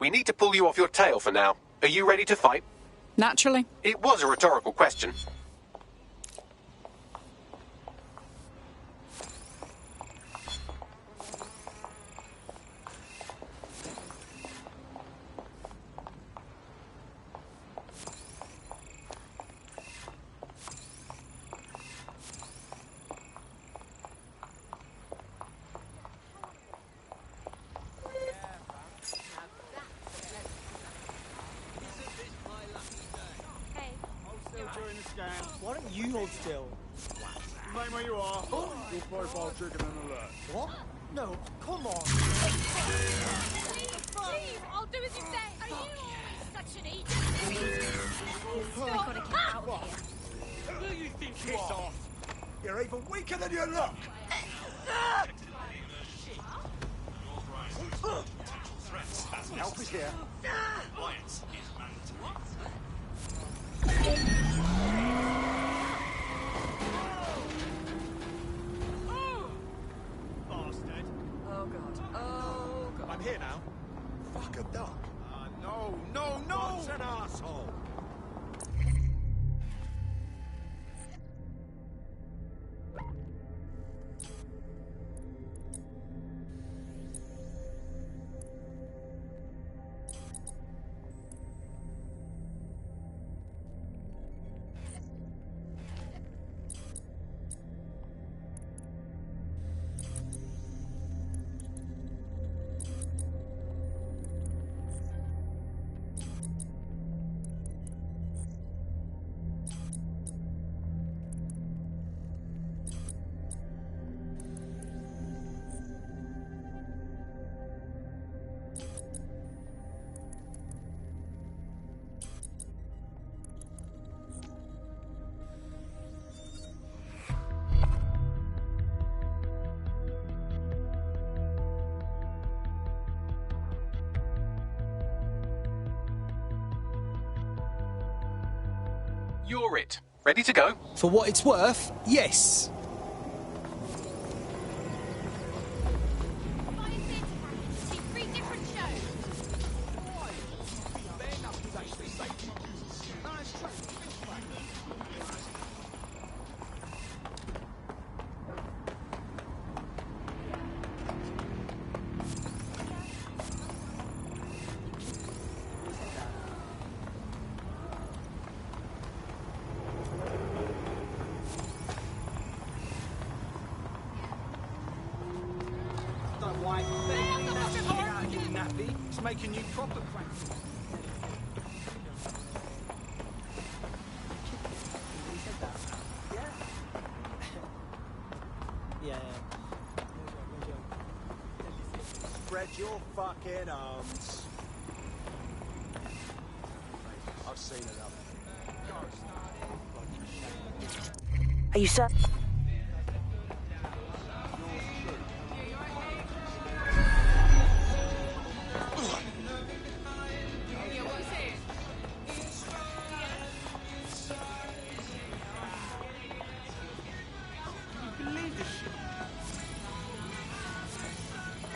We need to pull you off your tail for now. Are you ready to fight? Naturally. It was a rhetorical question. Why don't you hold still? Remain where you are. Your profile triggered an alert. What? No, come on. Please, I'll do as you say. Are you always such an idiot? We've got to get out of here. Who do you think you are? Off. You're even weaker than you look. Help is here. Bastard. Oh, God. Oh, God. I'm here now. Fuck a duck. No! What's an asshole? You're it. Ready to go? For what it's worth, yes. Buy a theatre package to see 3 different shows. It's making you proper cranky. Yeah. Spread your fucking arms. I've seen enough. Are you sure?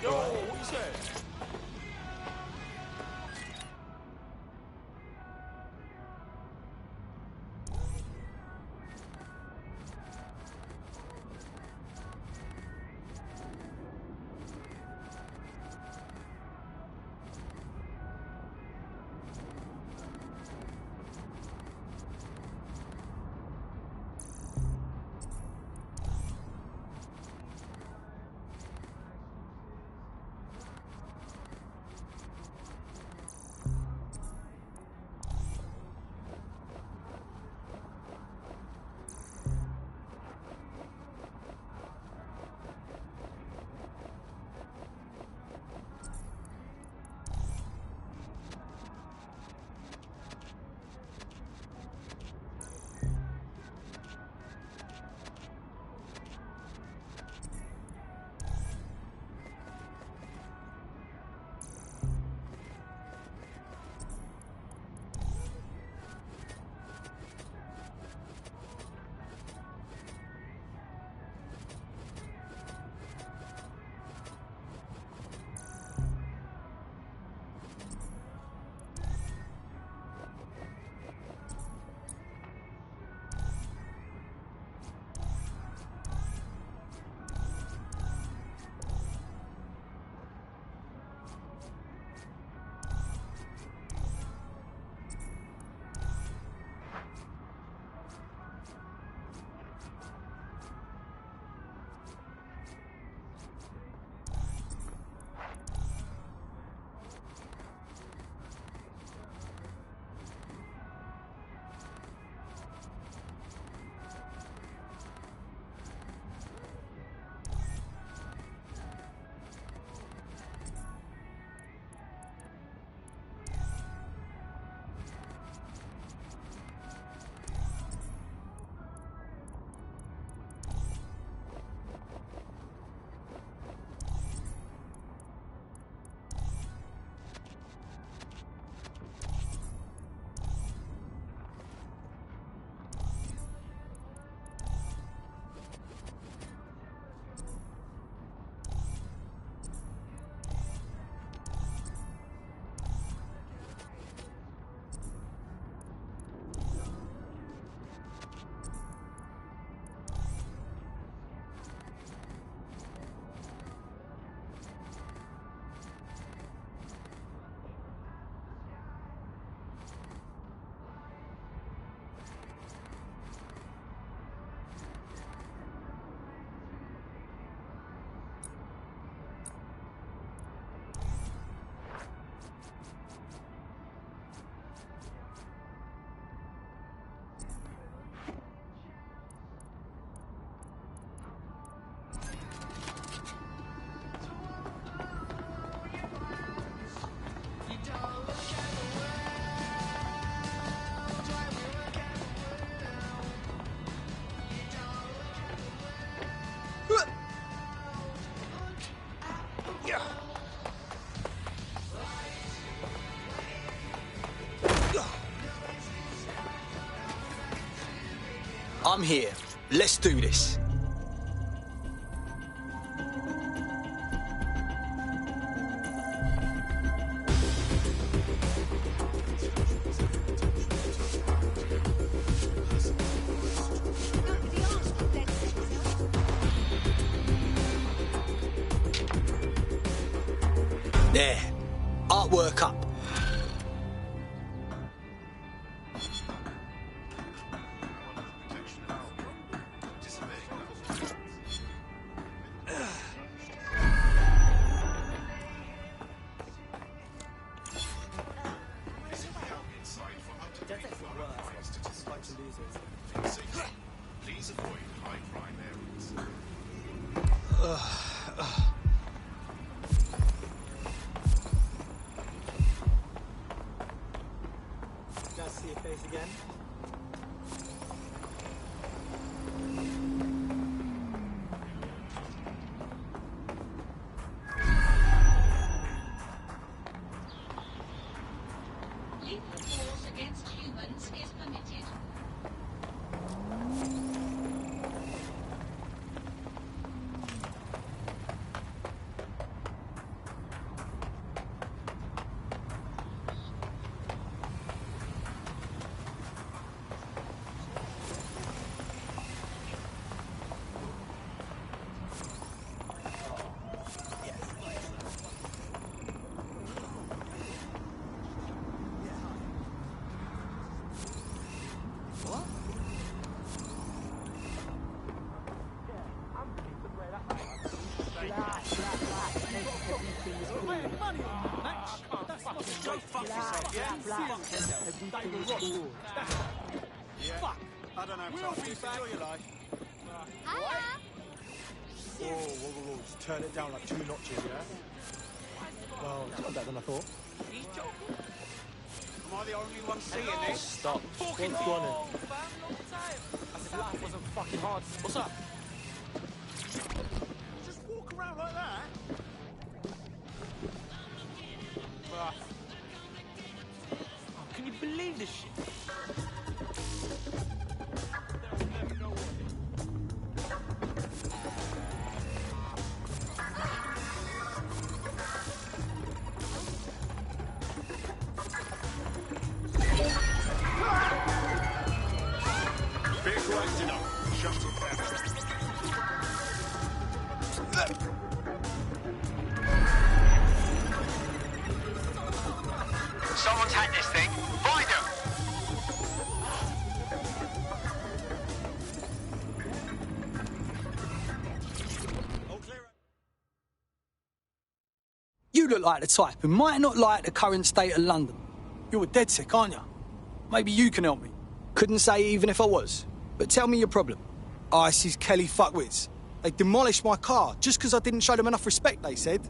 Yo, what you say? I'm here. Let's do this. There. Artwork up. Please avoid high crime areas. Just see your face again. Lethal force against humans is permitted. Fuck. I don't have time. Just enjoy your life. Whoa. Just turn it down like 2 notches, yeah? Well, it's not better than I thought. Am I the only one seeing this? Stop. What's going on? I said life wasn't fucking hard. What's up? Just walk around like that? Can you believe this shit? Vehicle acting up. Shut it down. Someone's had this thing. Find them! You look like the type who might not like the current state of London. You're a dead sick, aren't you? Maybe you can help me. Couldn't say even if I was. But tell me your problem. Ice's Kelly fuckwits. They demolished my car just because I didn't show them enough respect, they said.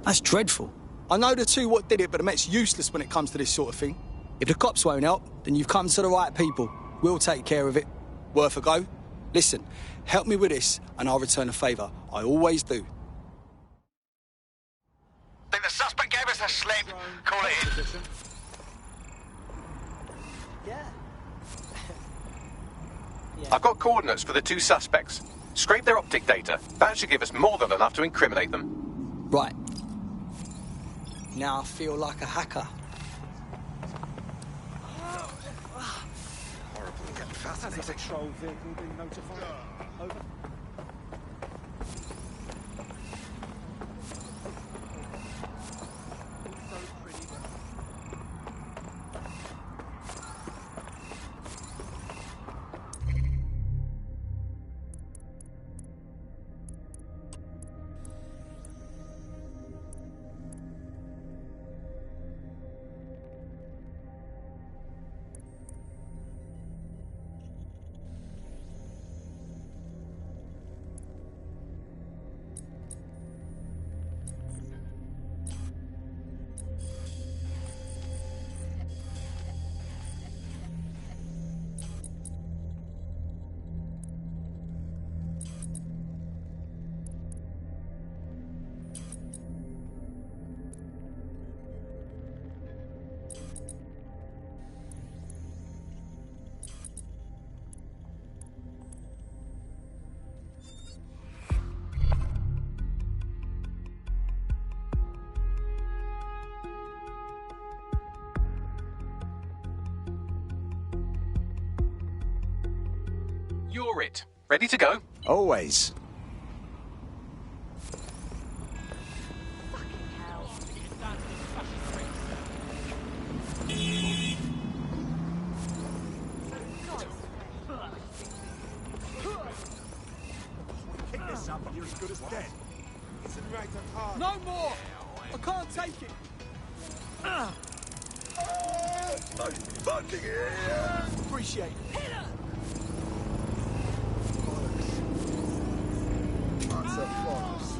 That's dreadful. I know the two what did it, but the Met's useless when it comes to this sort of thing. If the cops won't help, then you've come to the right people. We'll take care of it. Worth a go? Listen, help me with this, and I'll return a favour. I always do. Think the suspect gave us a slip. Call it in. Yeah. I've got coordinates for the 2 suspects. Scrape their optic data. That should give us more than enough to incriminate them. Right. Now I feel like a hacker. Has a patrol vehicle been notified? Over. You're it. Ready to go? Always. Pick this up and you're as good as dead. It's a right of heart. No more! I can't take it! Fucking here! Appreciate it. That's a farce.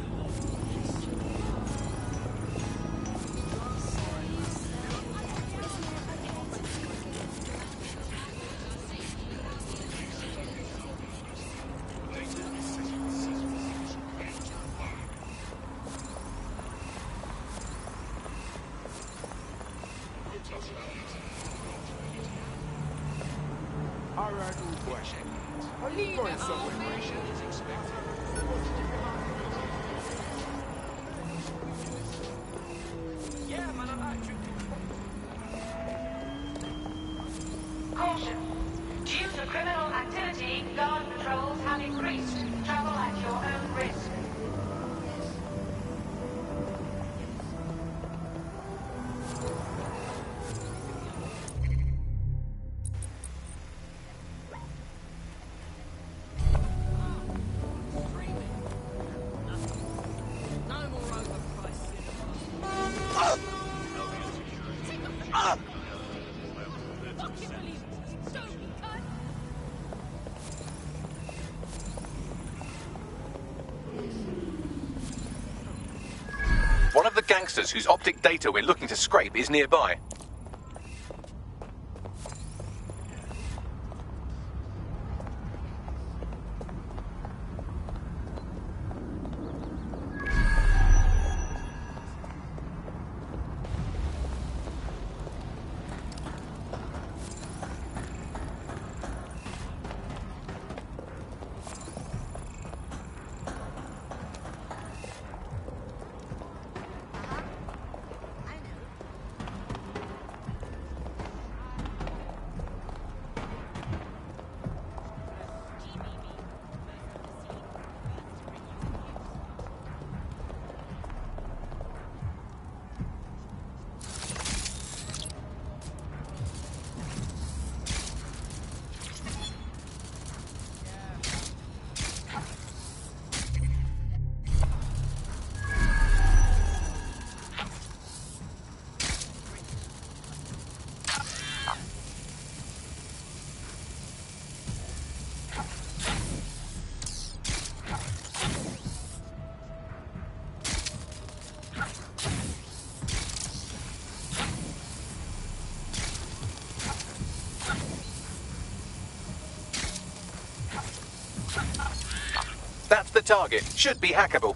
Alright, good question. Are you going somewhere? Caution. Due to criminal activity, guard patrols have increased. Travel at your own risk. One of the gangsters whose optic data we're looking to scrape is nearby. That's the target. Should be hackable.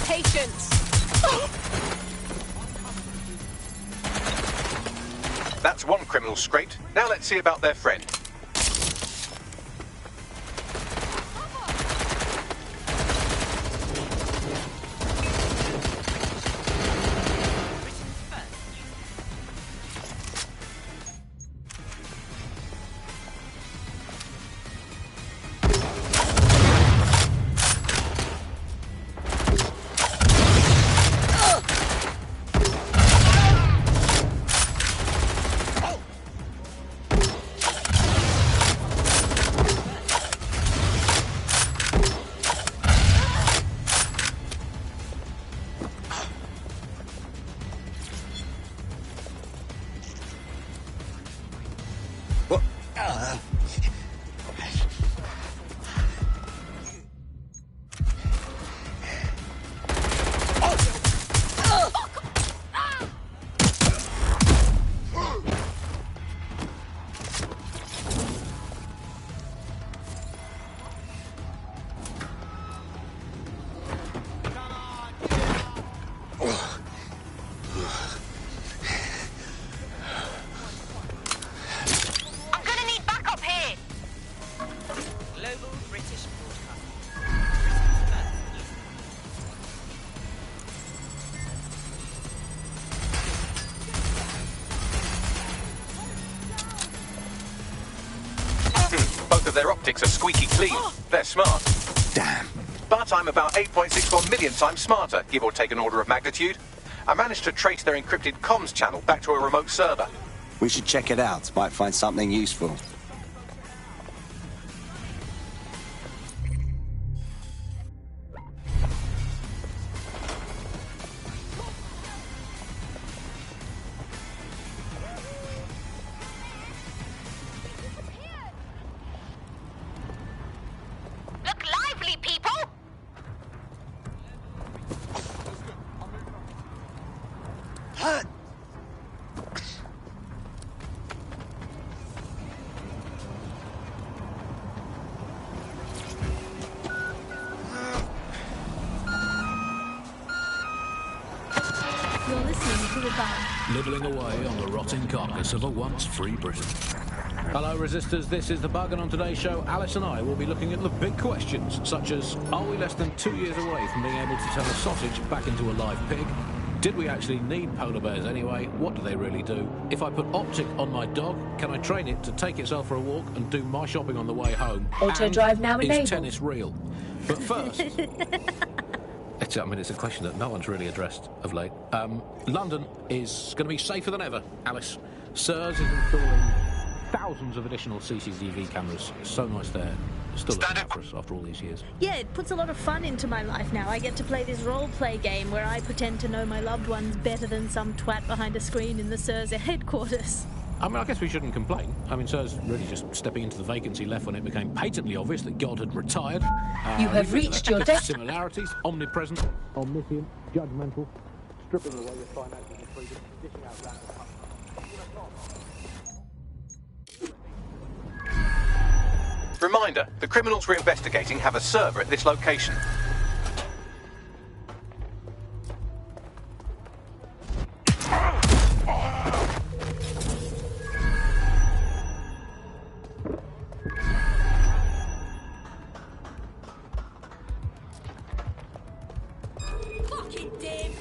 patience. That's one criminal scraped. Now let's see about their friend. Both of their optics are squeaky clean. They're smart. Damn. But I'm about 8.64 million times smarter, give or take an order of magnitude. I managed to trace their encrypted comms channel back to a remote server. We should check it out. Might find something useful. Look lively, people! You're listening to the bar. Nibbling away on the rotting carcass of a once free Britain. Hello, Resistors. This is The Bug, and on today's show, Alice and I will be looking at the big questions, such as, are we less than 2 years away from being able to turn a sausage back into a live pig? Did we actually need polar bears anyway? What do they really do? If I put optic on my dog, can I train it to take itself for a walk and do my shopping on the way home? Auto And drive now enabled. is tennis real? But first... it's a question that no one's really addressed of late. London is going to be safer than ever, Alice. SIRS is installing thousands of additional CCTV cameras. So nice there. Still looking out for us after all these years. Yeah, it puts a lot of fun into my life now. I get to play this role-play game where I pretend to know my loved ones better than some twat behind a screen in the SIRS headquarters. I mean, I guess we shouldn't complain. I mean, SIRS really just stepping into the vacancy left when it became patently obvious that God had retired. You have reached your destination. Similarities, omnipresent, omniscient, judgmental, stripping away your finances and freedom, dishing out that. Reminder, the criminals we're investigating have a server at this location. Fucking damn.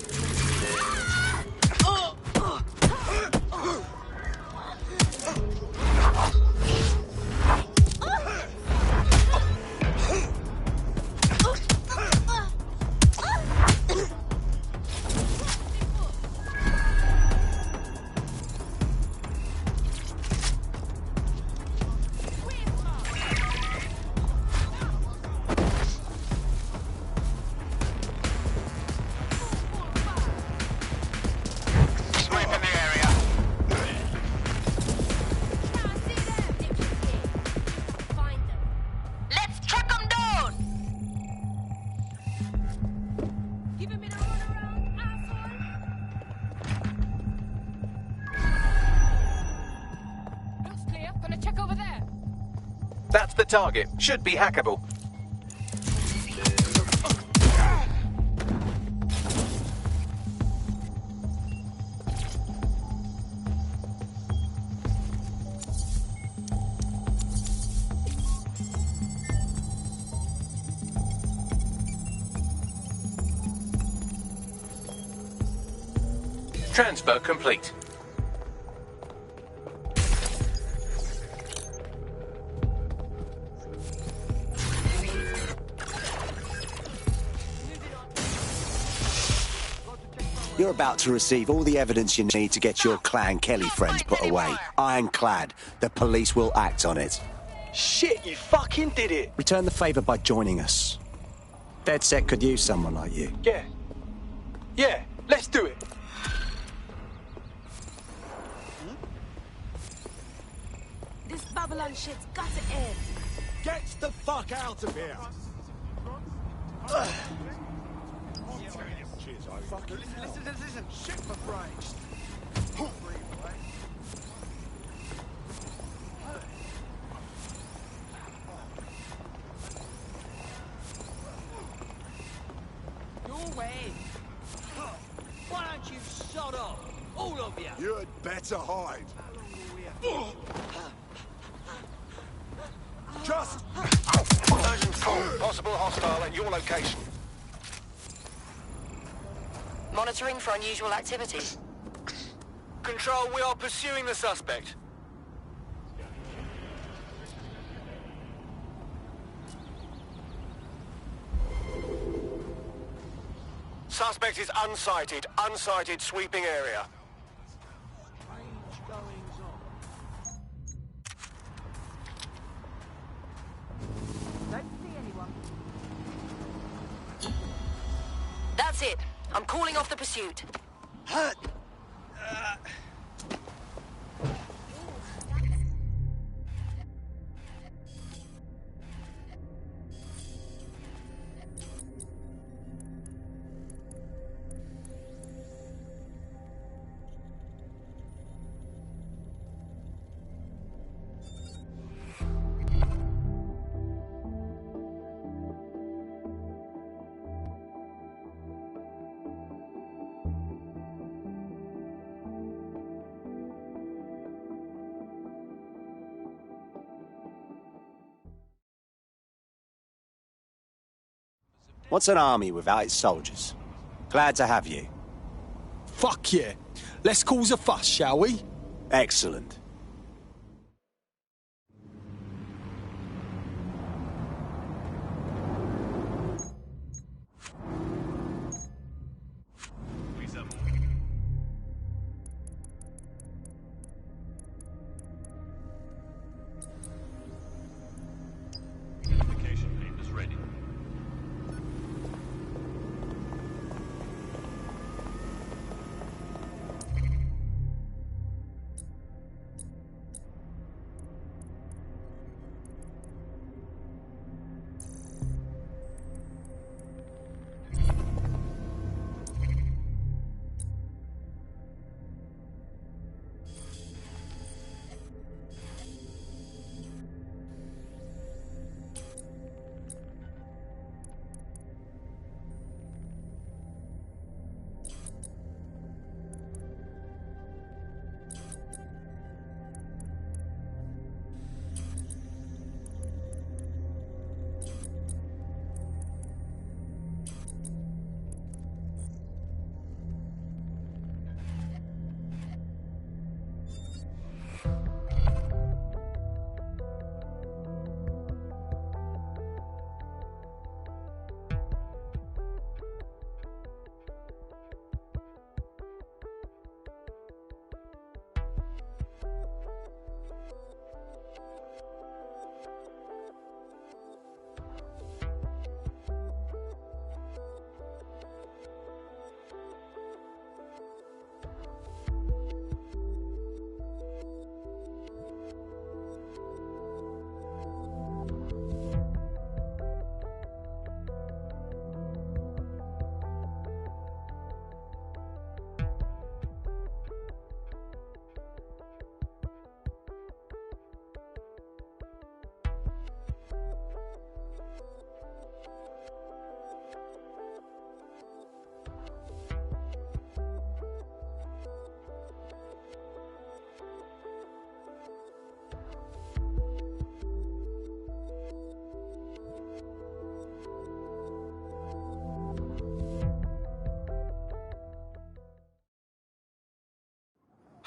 That's the target. Should be hackable. Transfer complete. You're about to receive all the evidence you need to get your Clan Kelly friends put away. Ironclad. The police will act on it. Shit, you fucking did it! Return the favour by joining us. DedSec could use someone like you. Yeah. Yeah, let's do it. This Babylon shit's got to end. Get the fuck out of here! Cheers, I fucking listen. Shit for brakes. Your way. Why don't you shut up? All of you. You'd better hide. Just... Version 4. Possible hostile at your location. Monitoring for unusual activity. Control, we are pursuing the suspect. Suspect is unsighted. Unsighted sweeping area. That's it. I'm calling off the pursuit. What's an army without its soldiers? Glad to have you. Fuck yeah. Let's cause a fuss, shall we? Excellent.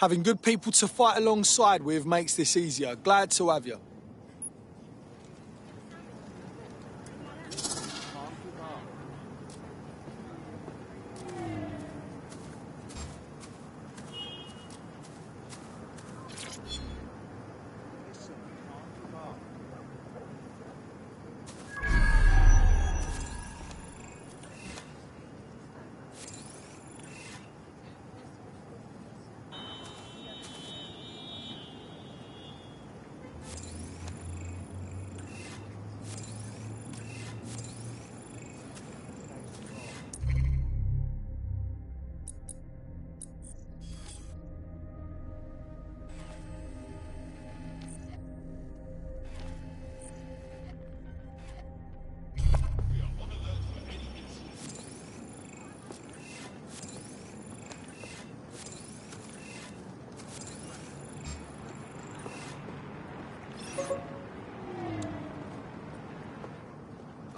Having good people to fight alongside with makes this easier. Glad to have you.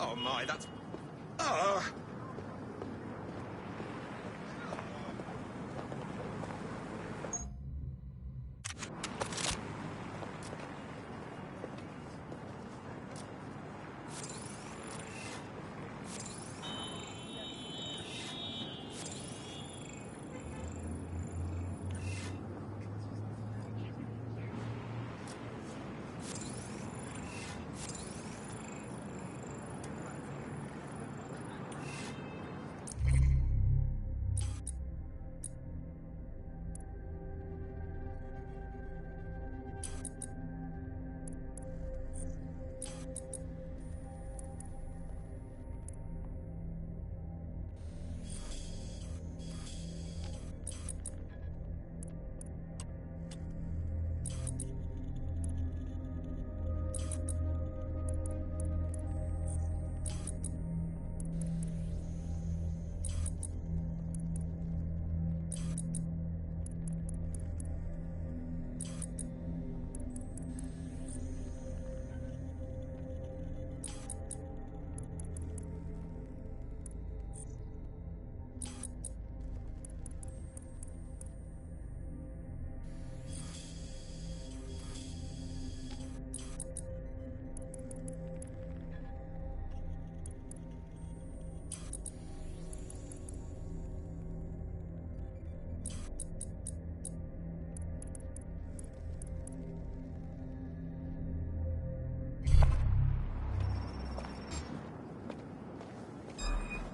Oh my, that's...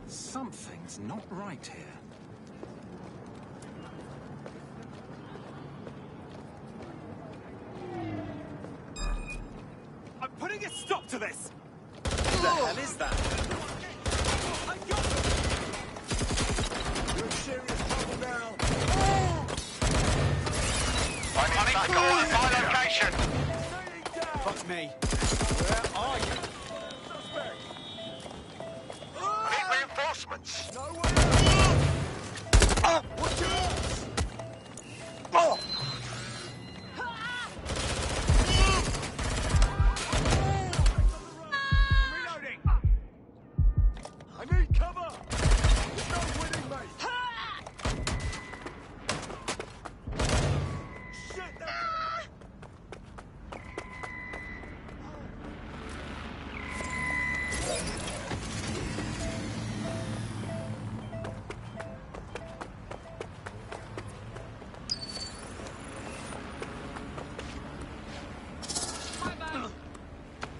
Something's not right here. I'm putting a stop to this! What the hell is that? I got them! You're in serious trouble now. I need to call at my location. Fuck me. Where are you? I need reinforcements. No way! Watch out! Reloading! I need cover! There's no winning, mate! Shit,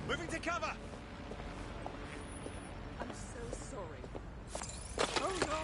moving to cover! I'm so sorry. Oh no!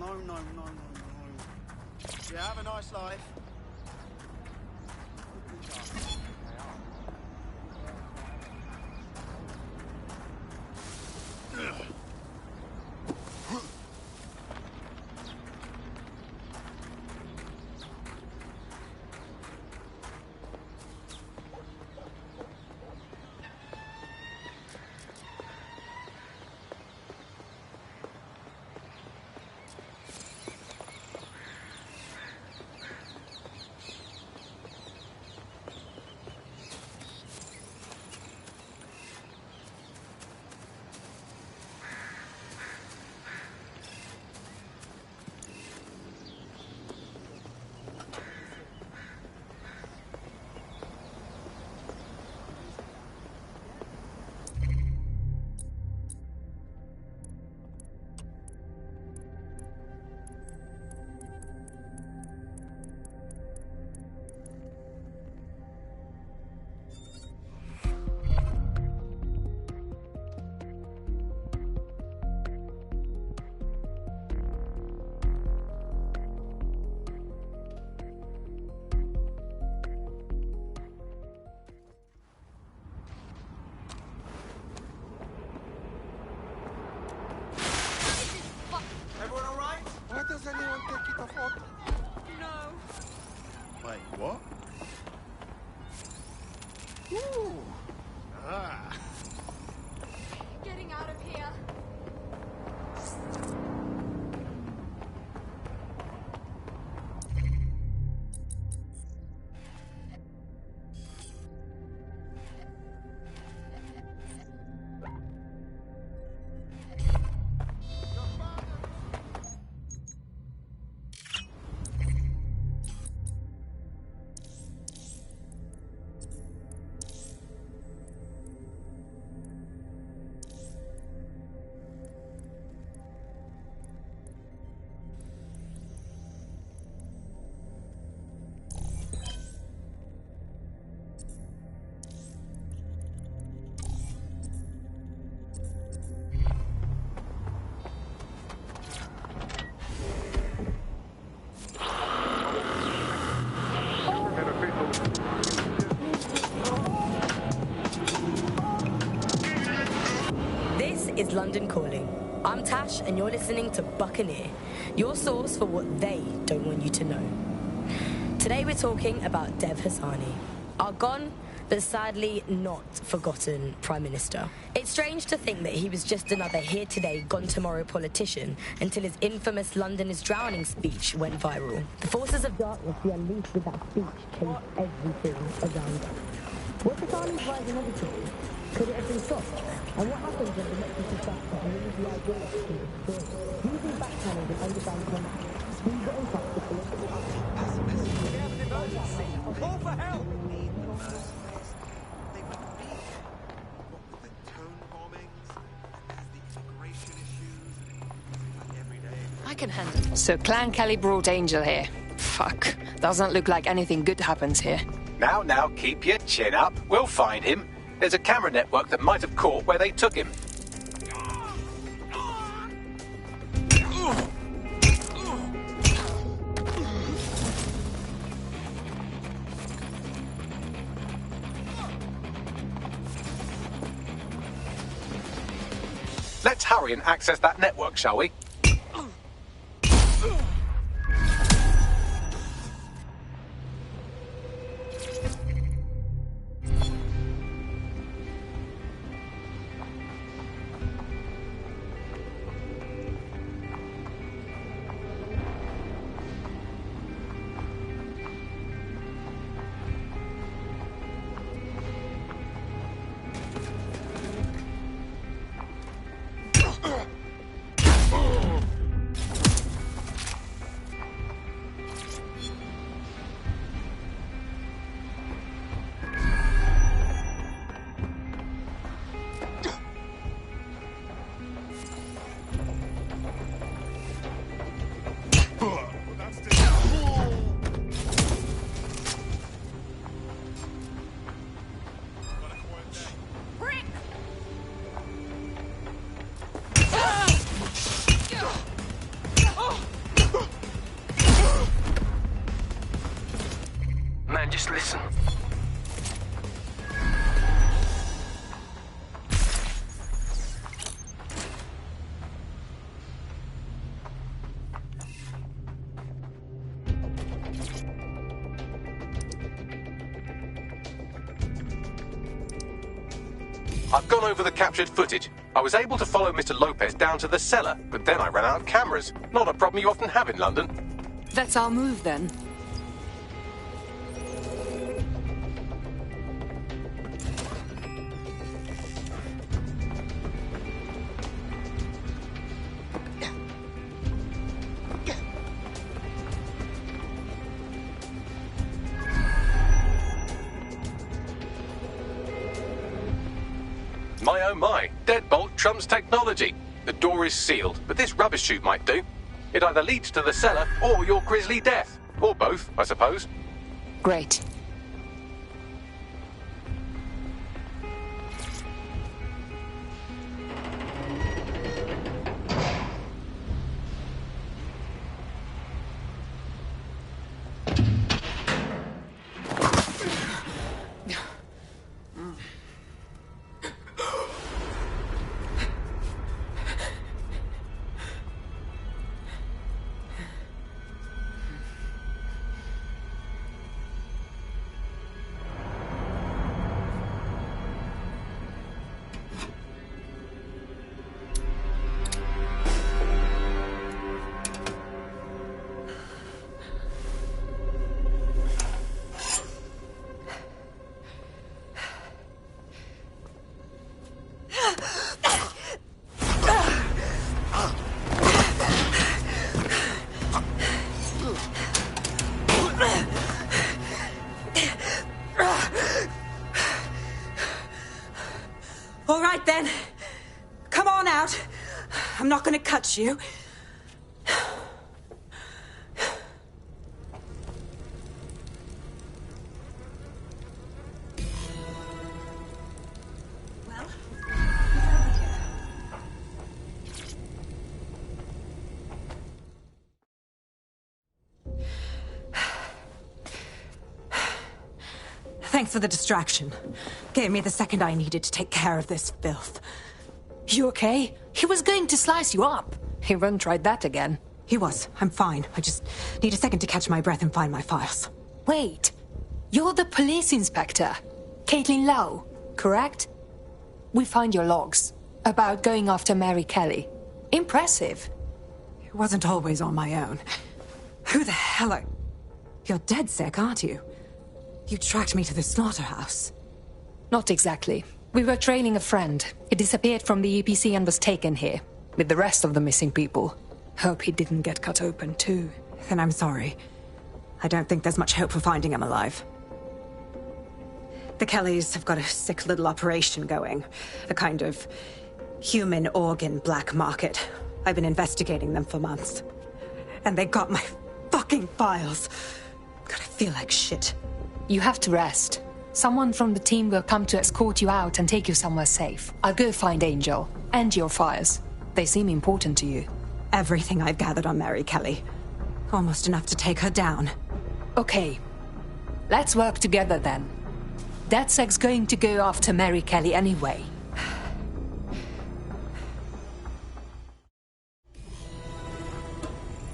no, no, no, no, no. Yeah, have a nice life. Everyone all right? Why does anyone take it off? No. Wait, what? Ooh. Ah. Getting out of here. This is London Calling. I'm Tash, and you're listening to Buccaneer, your source for what they don't want you to know. Today we're talking about Dev Hassani, our gone, but sadly not forgotten Prime Minister. It's strange to think that he was just another here today, gone tomorrow politician until his infamous London is drowning speech went viral. The forces of darkness he unleashed with that speech changed everything around us. Was Hassani's rise inevitable? Could it have been stopped? And what happens when democracy starts to believe the idea of destroy? Using backchannels and underground contacts, we got in touch with political activists. We have an emergency. Call for help. I can handle it. So Clan Kelly brought Angel here. Fuck. Doesn't look like anything good happens here. Now, keep your chin up. We'll find him. There's a camera network that might have caught where they took him. Let's hurry and access that network, shall we? I've gone over the captured footage. I was able to follow Mr. Lopez down to the cellar, but then I ran out of cameras. Not a problem you often have in London. That's our move then. My oh my, deadbolt trumps technology. The door is sealed, but this rubbish chute might do. It either leads to the cellar or your grisly death. Or both, I suppose. Great. All right, then. Come on out. I'm not going to cut you. Well, thanks for the distraction. Gave me the second I needed to take care of this filth. You okay? He was going to slice you up. He won't try that again. He was. I'm fine. I just need a second to catch my breath and find my files. Wait. You're the police inspector. Caitlin Lau, correct? We find your logs about going after Mary Kelly. Impressive. It wasn't always on my own. Who the hell are... You're dead sick, aren't you? You tracked me to the slaughterhouse. Not exactly. We were trailing a friend. He disappeared from the EPC and was taken here, with the rest of the missing people. Hope he didn't get cut open too. Then I'm sorry. I don't think there's much hope for finding him alive. The Kellys have got a sick little operation going. A kind of human organ black market. I've been investigating them for months. And they got my fucking files. God, I feel like shit. You have to rest. Someone from the team will come to escort you out and take you somewhere safe. I'll go find Angel and your files. They seem important to you. Everything I've gathered on Mary Kelly. Almost enough to take her down. Okay. Let's work together then. DedSec's going to go after Mary Kelly anyway.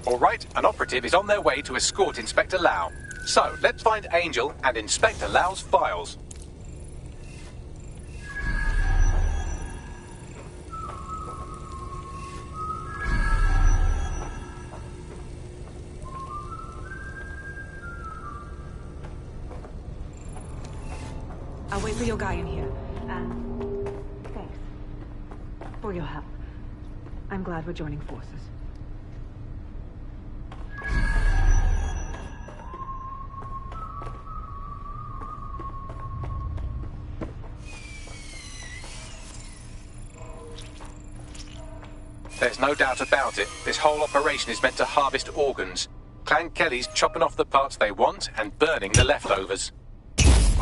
All right, an operative is on their way to escort Inspector Lau. So, let's find Angel and Inspector Lau's files. I'll wait for your guy in here. And thanks for your help. I'm glad we're joining forces. There's no doubt about it. This whole operation is meant to harvest organs. Clan Kelly's chopping off the parts they want and burning the leftovers.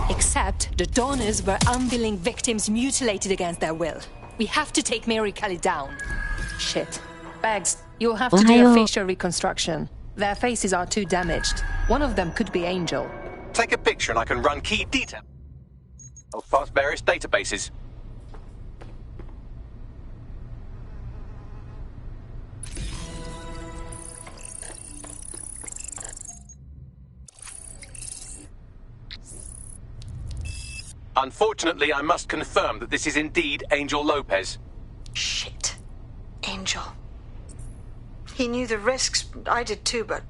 Except the donors were unwilling victims mutilated against their will. We have to take Mary Kelly down. Shit. Bags, you'll have to do a facial reconstruction. Their faces are too damaged. One of them could be Angel. Take a picture and I can run key details past various databases. Unfortunately, I must confirm that this is indeed Angel Lopez. Shit. Angel. He knew the risks. I did too, but...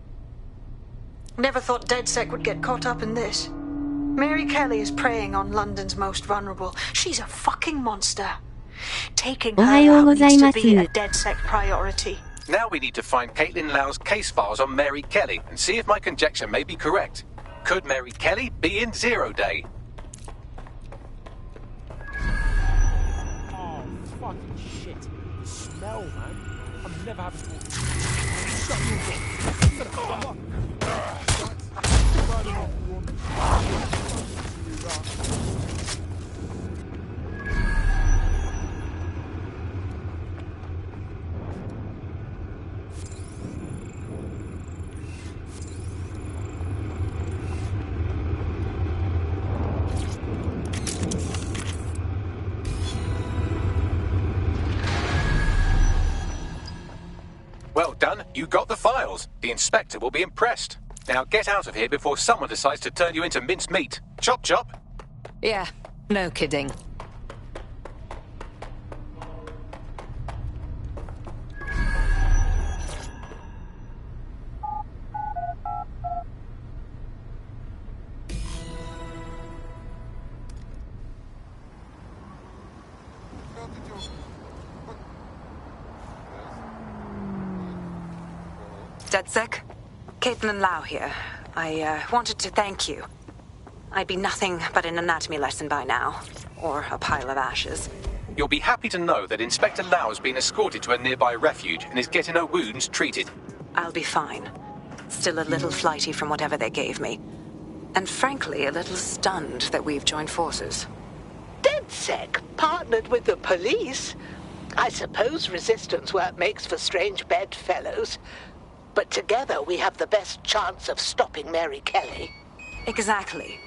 never thought DedSec would get caught up in this. Mary Kelly is preying on London's most vulnerable. She's a fucking monster. Taking her out needs to be a DedSec priority. Now we need to find Caitlin Lau's case files on Mary Kelly and see if my conjecture may be correct. Could Mary Kelly be in Zero Day? Oh, fucking shit. The smell, man. I'm never having to... Shut your door. Well done, you got the files. The inspector will be impressed. Now get out of here before someone decides to turn you into minced meat. Chop chop. Yeah, no kidding. DedSec? Caitlin Lau here. I wanted to thank you. I'd be nothing but an anatomy lesson by now. Or a pile of ashes. You'll be happy to know that Inspector Lau has been escorted to a nearby refuge and is getting her wounds treated. I'll be fine. Still a little flighty from whatever they gave me. And frankly, a little stunned that we've joined forces. DedSec partnered with the police. I suppose resistance work makes for strange bedfellows. But together we have the best chance of stopping Mary Kelly. Exactly.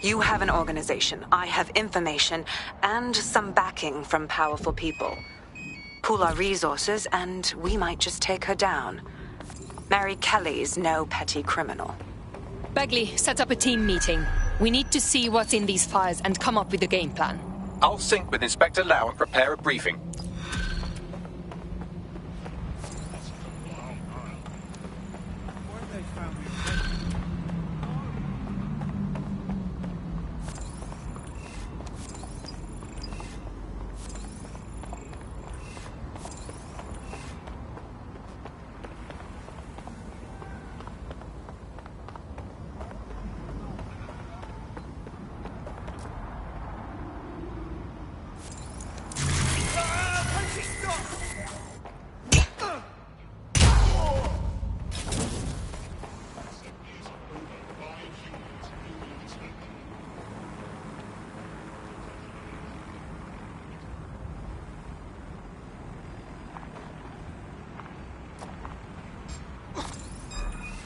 You have an organization, I have information, and some backing from powerful people. Pool our resources, and we might just take her down. Mary Kelly's no petty criminal. Bagley, set up a team meeting. We need to see what's in these files and come up with a game plan. I'll sync with Inspector Lau and prepare a briefing.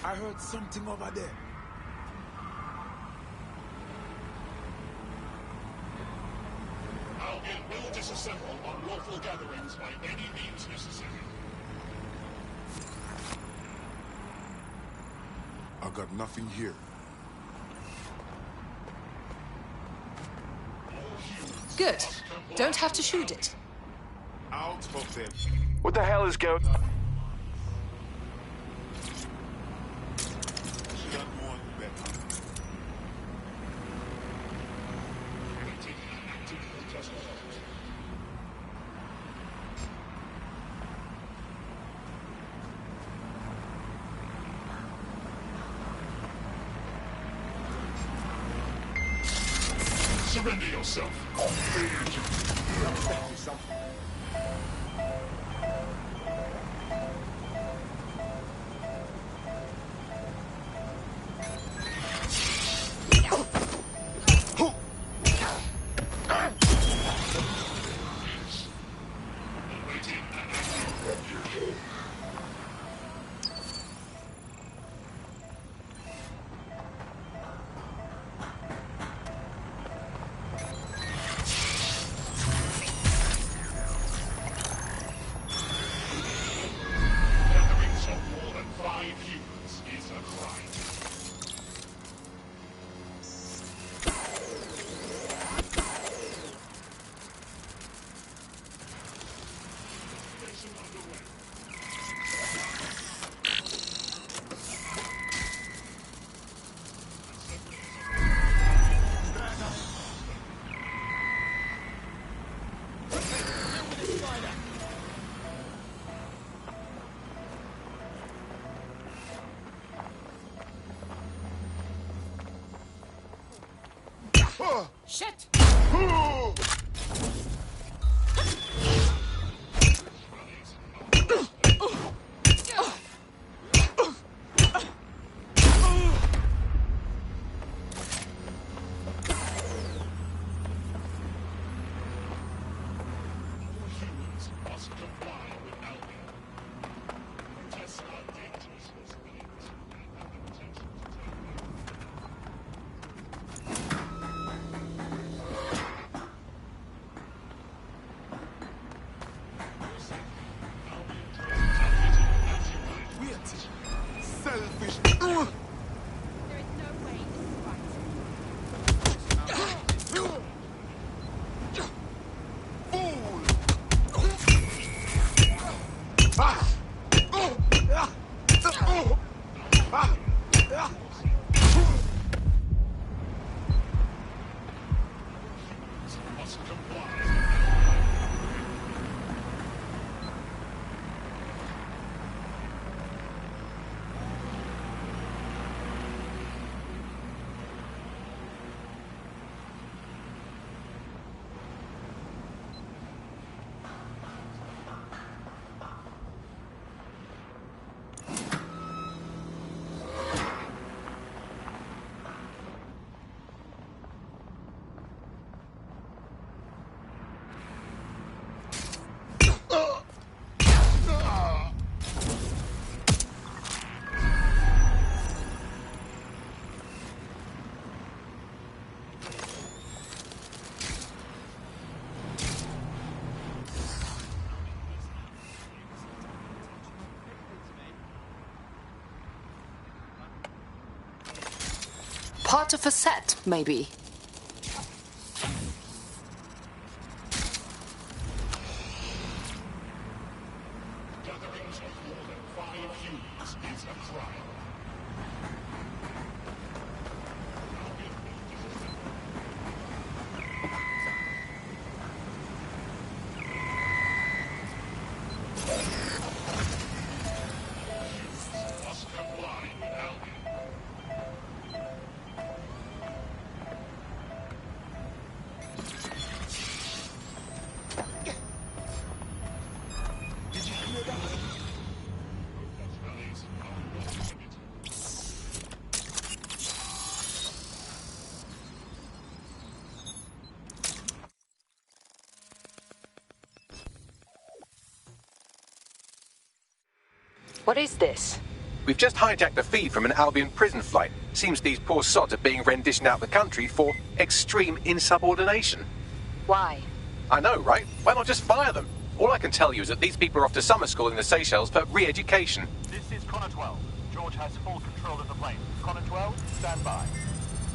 I heard something over there. I'll get well disassembled on lawful gatherings by any means necessary. I got nothing here. Good. Don't have to shoot it. Out of them. What the hell is going on? Surrender yourself. Shit! Part of a set, maybe. Gatherings of more than 5 humans is a crime. Must comply with Albion. Did you hear that? What is this? We've just hijacked a feed from an Albion prison flight. Seems these poor sods are being renditioned out the country for extreme insubordination. Why? I know, right? Why not just fire them? All I can tell you is that these people are off to summer school in the Seychelles for re-education. This is Connor 12. George has full control of the plane. Connor 12, stand by.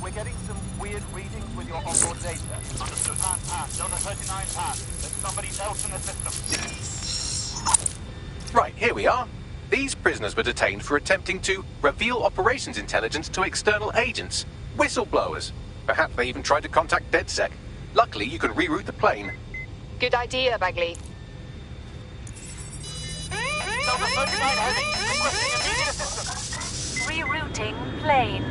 We're getting some weird readings with your onboard data. Understood. Pass. Delta 39 pass. There's somebody else in the system. Right, here we are. These prisoners were detained for attempting to reveal operations intelligence to external agents. Whistleblowers. Perhaps they even tried to contact DedSec. Luckily, you can reroute the plane. Good idea, Bagley. Delta 39 heading. Requesting immediate assistance. Rerouting plane.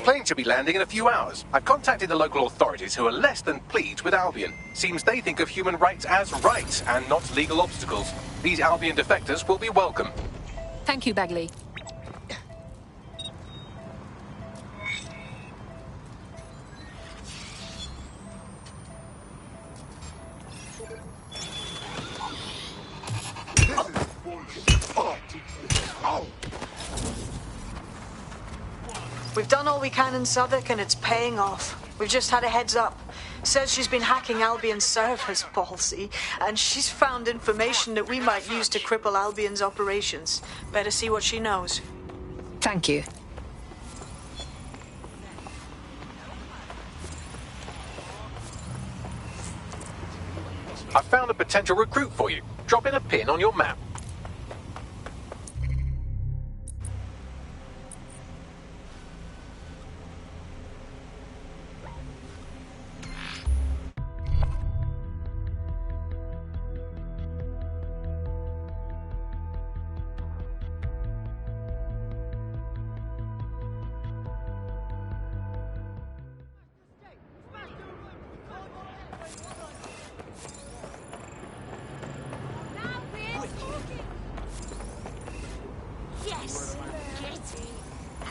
Plane should be landing in a few hours. I've contacted the local authorities who are less than pleased with Albion. Seems they think of human rights as rights and not legal obstacles. These Albion defectors will be welcome. Thank you, Bagley. We've done all we can in Southwark and it's paying off. We've just had a heads up. Says she's been hacking Albion's servers, Ballsy, and she's found information that we might use to cripple Albion's operations. Better see what she knows. Thank you. I've found a potential recruit for you. Drop in a pin on your map.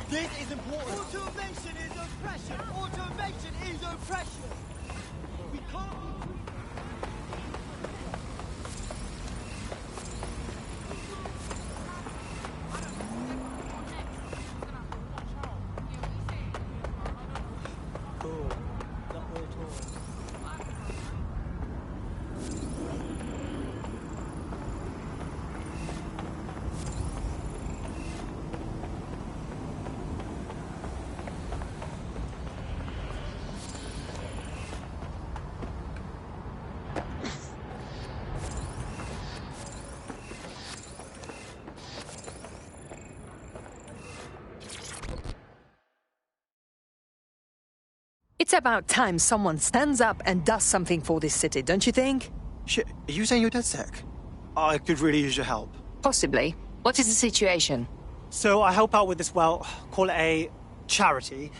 This is important. Automation is oppression. Automation is oppression. We can't. Cool. Not all toys. It's about time someone stands up and does something for this city, don't you think? Shit, are you saying you're DedSec? I could really use your help. Possibly. What is the situation? So I help out with this, well, call it a charity.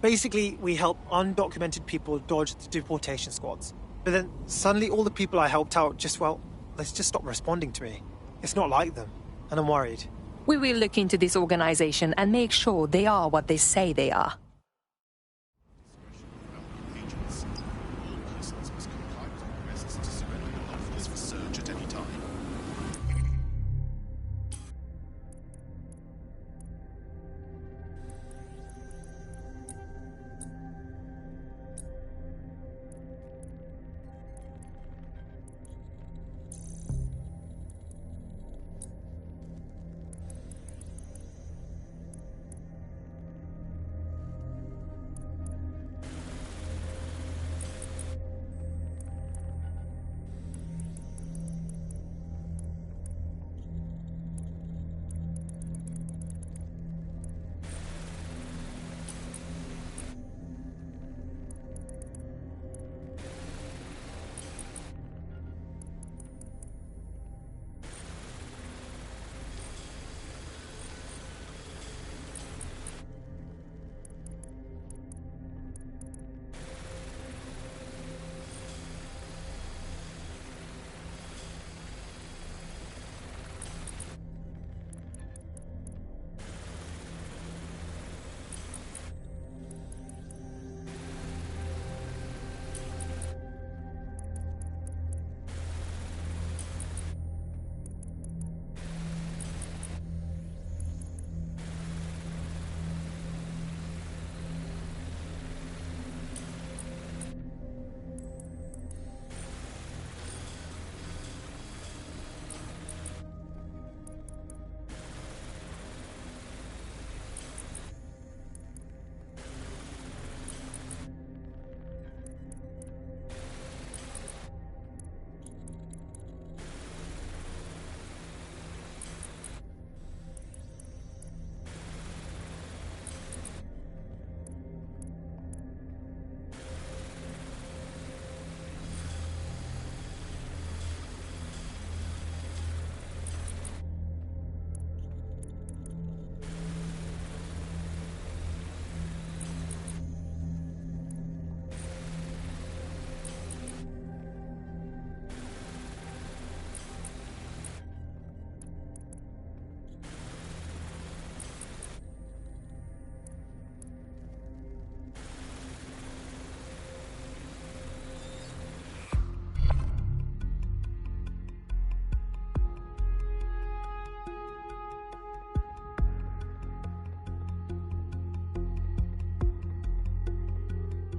Basically, we help undocumented people dodge the deportation squads. But then suddenly all the people I helped out just, well, they just stopped responding to me. It's not like them, and I'm worried. We will look into this organization and make sure they are what they say they are.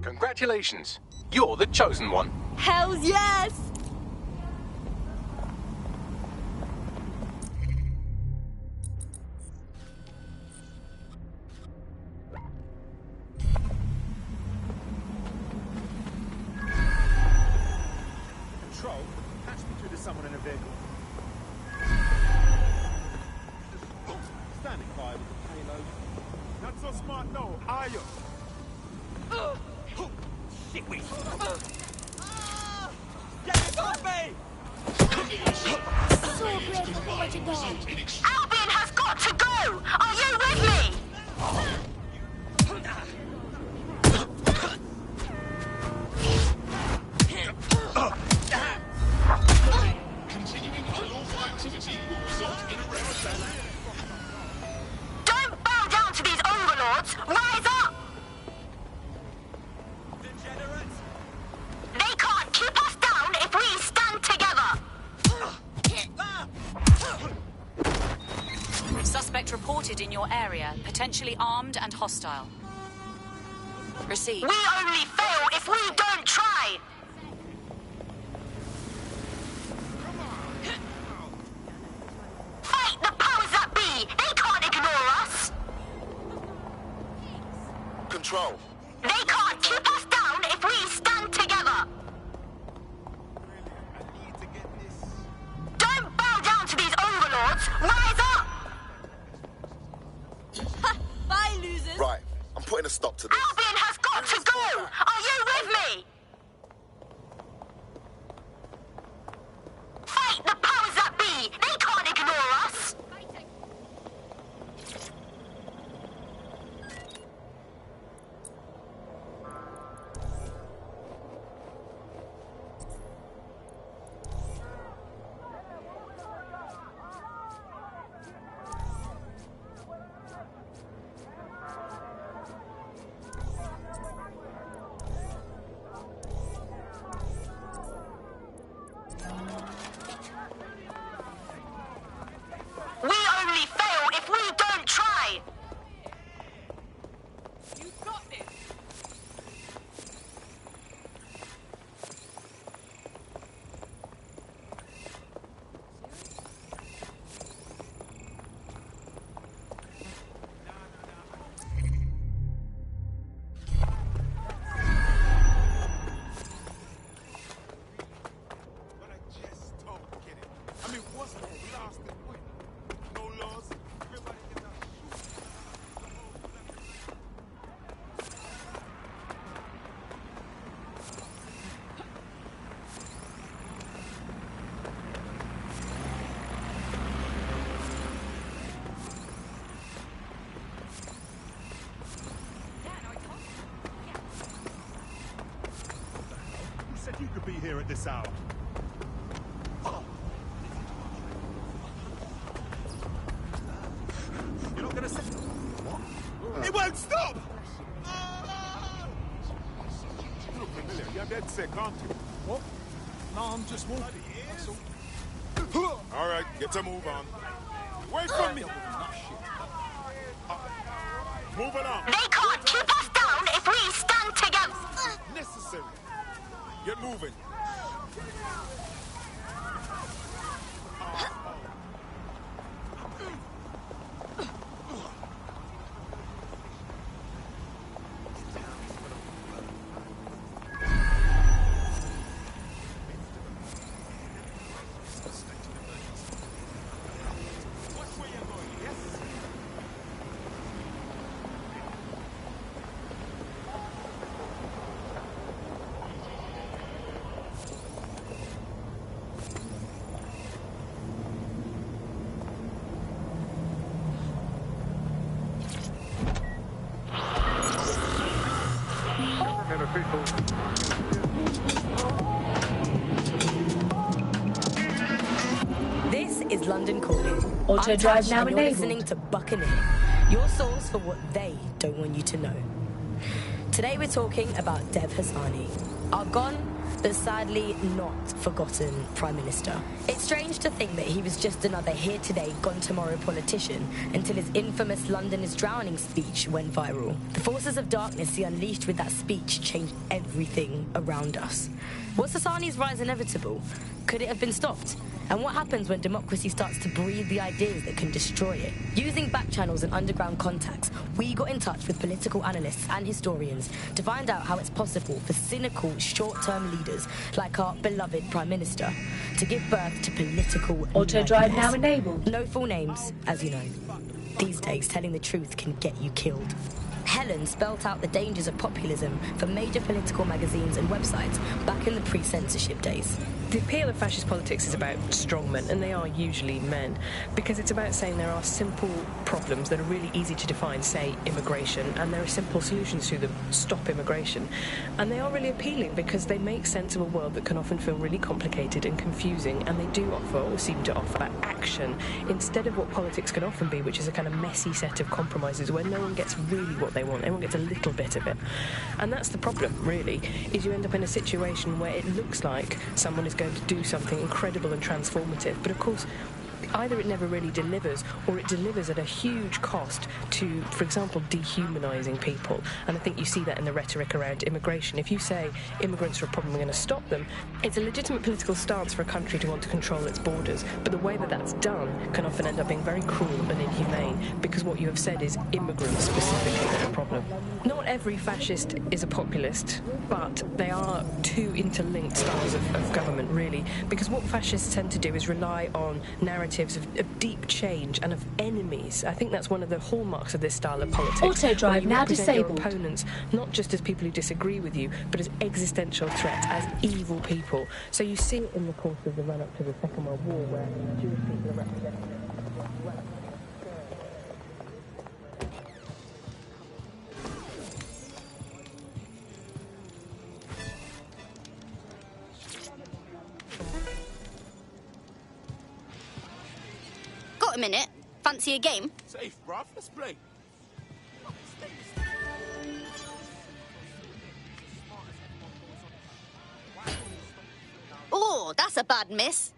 Congratulations. You're the chosen one. Hells yes! Control, patch me through to someone in a vehicle. Standing by with the payload. Not so smart now, are you? Shit, we. Get this off me! So great for what you got. Albion has got to go! Are you with me? Continuing unlawful activity will result in a repression. Don't bow down to these old overlords, rise up! They can't keep us down if we stand together! Suspect reported in your area, potentially armed and hostile. Proceed. We only fail if we don't try! Fight the powers that be! They can't ignore us! Control. They can't keep us down if we stand together! Don't bow down to these overlords! Rise up! Bye, losers! Right, I'm putting a stop to this. Albion has got to go! Are you with me? Fight the powers that be! They can't ignore us! We only fail if we don't try! You got this! But I just don't get it. I mean, what's the lasting point? No laws, everybody gets out. Who said you could be here at this hour? You're not gonna say what? It won't stop! You look familiar. You're dead sick, aren't you? What? No, I'm just walking. That's all. All right, get to move on. Wait for me! Move along. They can't keep us down if we stand together! Necessary. Get moving. This is London Calling. Auto I'm drive Tash, now and you're enabled. listening to Buccaneer, your source for what they don't want you to know. Today we're talking about Dev Hassani, our gone but sadly not forgotten Prime Minister. It's strange to think that he was just another here today, gone tomorrow politician until his infamous London is drowning speech went viral. The forces of darkness he unleashed with that speech changed everything around us. Was Hassani's rise inevitable? Could it have been stopped? And what happens when democracy starts to breed the ideas that can destroy it? Using back channels and underground contacts, we got in touch with political analysts and historians to find out how it's possible for cynical, short-term leaders like our beloved Prime Minister to give birth to political Auto drive nightmares. now enabled. No full names, as you know. These days, telling the truth can get you killed. Helen spelt out the dangers of populism for major political magazines and websites back in the pre-censorship days. The appeal of fascist politics is about strongmen, and they are usually men, because it's about saying there are simple problems that are really easy to define, say immigration, and there are simple solutions to them, stop immigration. And they are really appealing because they make sense of a world that can often feel really complicated and confusing, and they do offer, or seem to offer, action, instead of what politics can often be, which is a kind of messy set of compromises where no one gets really what they want, everyone gets a little bit of it. And that's the problem, really, is you end up in a situation where it looks like someone is going to do something incredible and transformative, but of course either it never really delivers, or it delivers at a huge cost to, for example, dehumanising people. And I think you see that in the rhetoric around immigration. If you say immigrants are a problem, we're going to stop them, it's a legitimate political stance for a country to want to control its borders, but the way that that's done can often end up being very cruel and inhumane, because what you have said is immigrants specifically are a problem. Not every fascist is a populist, but they are two interlinked styles of government, really, because what fascists tend to do is rely on narratives of deep change and of enemies. I think that's one of the hallmarks of this style of politics. Auto drive now disabled. Your opponents not just as people who disagree with you, but as existential threats, as evil people. So you see it in the course of the run-up to the Second World War, where Jewish people are represented. Got a minute? Fancy a game? Safe, bruv. Let's play. Oh, that's a bad miss.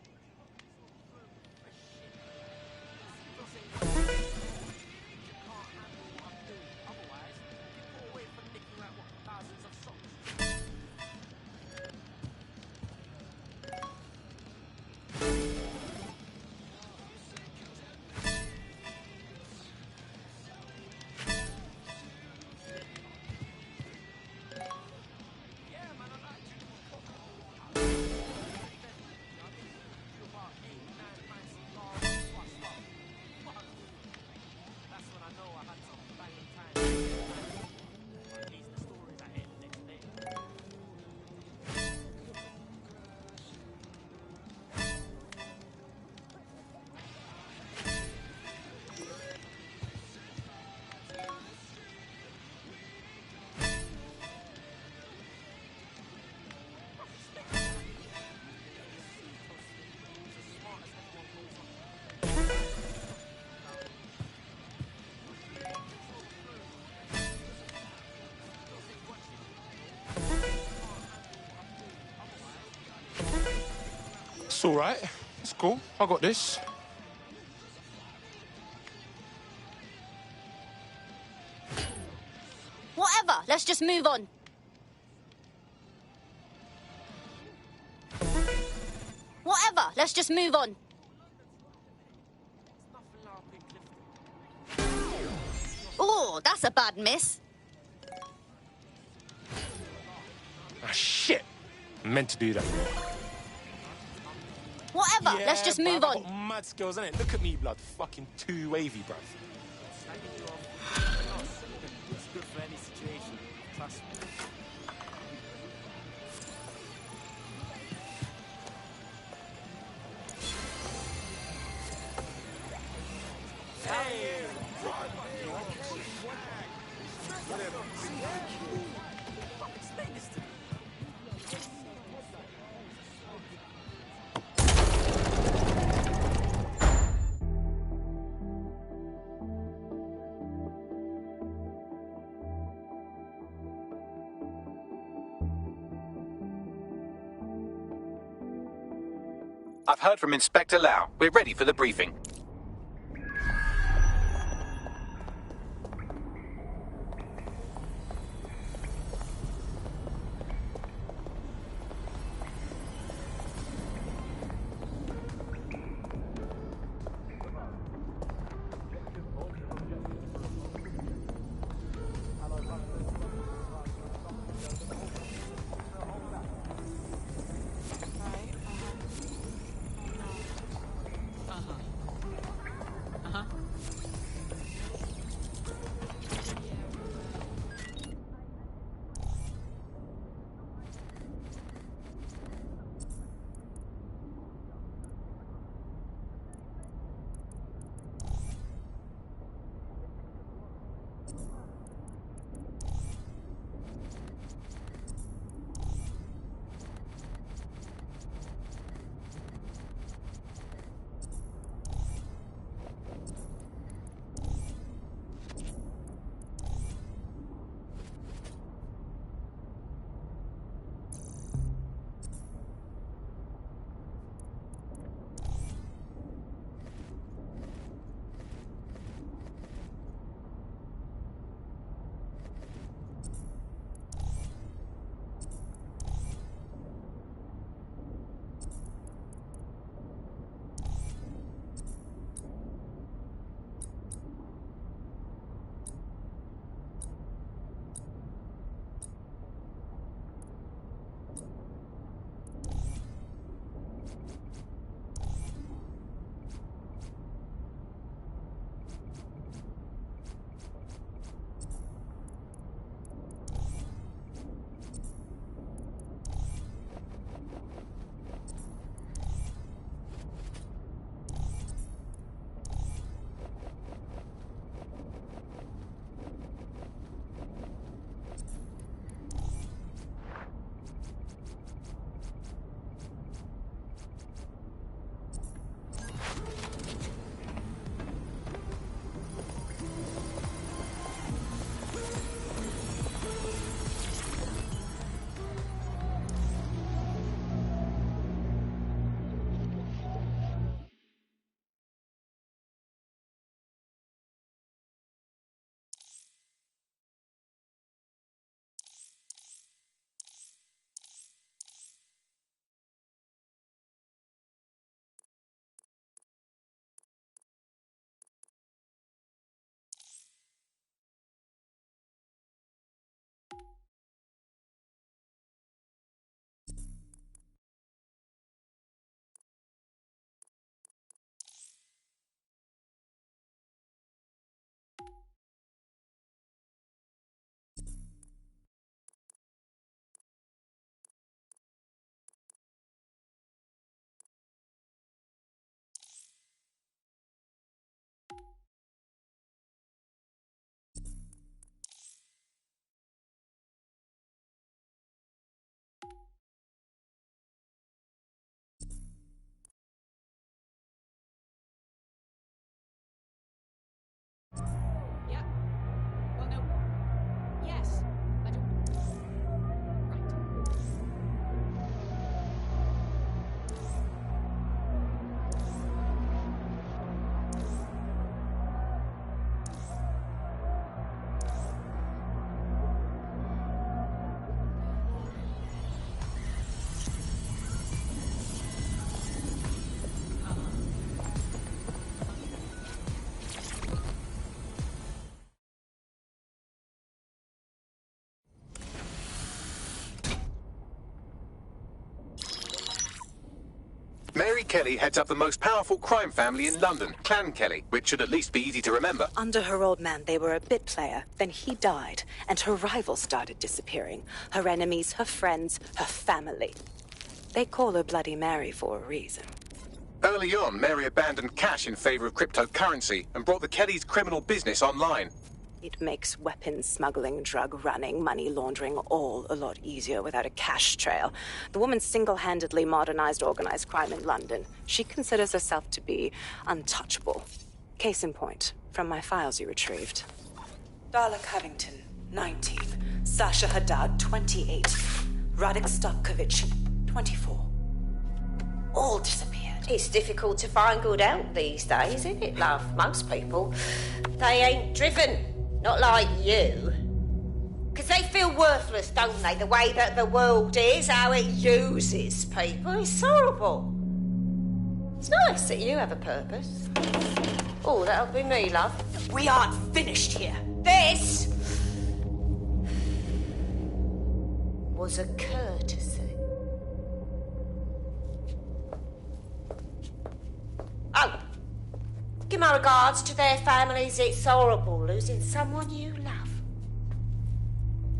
It's all right. It's cool. I got this. Whatever, let's just move on. Whatever, let's just move on. Oh, that's a bad miss. Ah, shit. I meant to do that. Whatever, Yeah, let's just bruv, move I on. got mad skills, innit? Look at me, blood. Fucking too wavy, bruv. It's good for any situation. Trust me. Hey! I've heard from Inspector Lau. We're ready for the briefing. Kelly heads up the most powerful crime family in London, Clan Kelly, which should at least be easy to remember. Under her old man, they were a bit player. Then he died, and her rivals started disappearing. Her enemies, her friends, her family. They call her Bloody Mary for a reason. Early on, Mary abandoned cash in favor of cryptocurrency and brought the Kellys' criminal business online. It makes weapons smuggling, drug running, money laundering all a lot easier without a cash trail. The woman single-handedly modernized organized crime in London. She considers herself to be untouchable. Case in point, from my files you retrieved. Darla Covington, 19. Sasha Haddad, 28. Radek Stopkovich, 24. All disappeared. It's difficult to find good help these days, isn't it, love? Most people, they ain't driven. Not like you. Because they feel worthless, don't they? The way that the world is, how it uses people. It's horrible. It's nice that you have a purpose. Oh, that'll be me, love. We aren't finished here. This was a courtesy. Oh, give my regards to their families. It's horrible losing someone you love.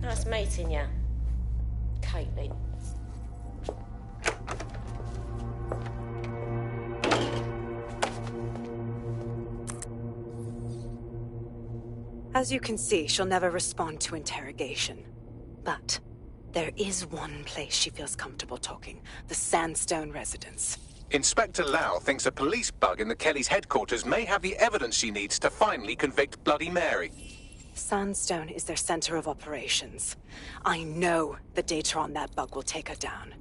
Nice meeting you, Caitlin. As you can see, she'll never respond to interrogation. But there is one place she feels comfortable talking. The Sandstone residence. Inspector Lau thinks a police bug in the Kellys' headquarters may have the evidence she needs to finally convict Bloody Mary. Sandstone is their center of operations. I know the data on that bug will take her down.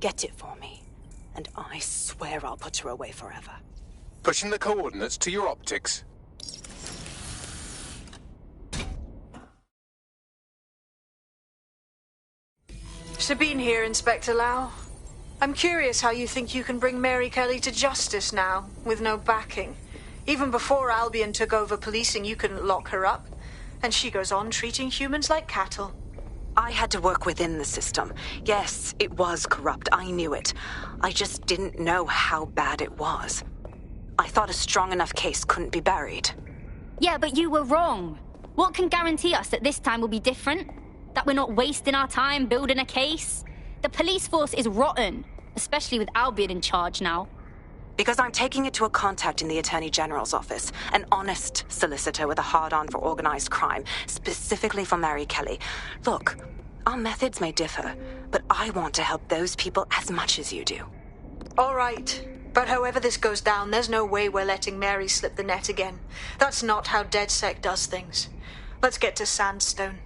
Get it for me, and I swear I'll put her away forever. Pushing the coordinates to your optics. Sabine here, Inspector Lau. I'm curious how you think you can bring Mary Kelly to justice now, with no backing. Even before Albion took over policing, you couldn't lock her up. And she goes on treating humans like cattle. I had to work within the system. Yes, it was corrupt. I knew it. I just didn't know how bad it was. I thought a strong enough case couldn't be buried. Yeah, but you were wrong. What can guarantee us that this time will be different? That we're not wasting our time building a case? The police force is rotten, especially with Albion in charge now. Because I'm taking it to a contact in the Attorney General's office, an honest solicitor with a hard-on for organized crime, specifically for Mary Kelly. Look, our methods may differ, but I want to help those people as much as you do. All right. But however this goes down, there's no way we're letting Mary slip the net again. That's not how DedSec does things. Let's get to Sandstone.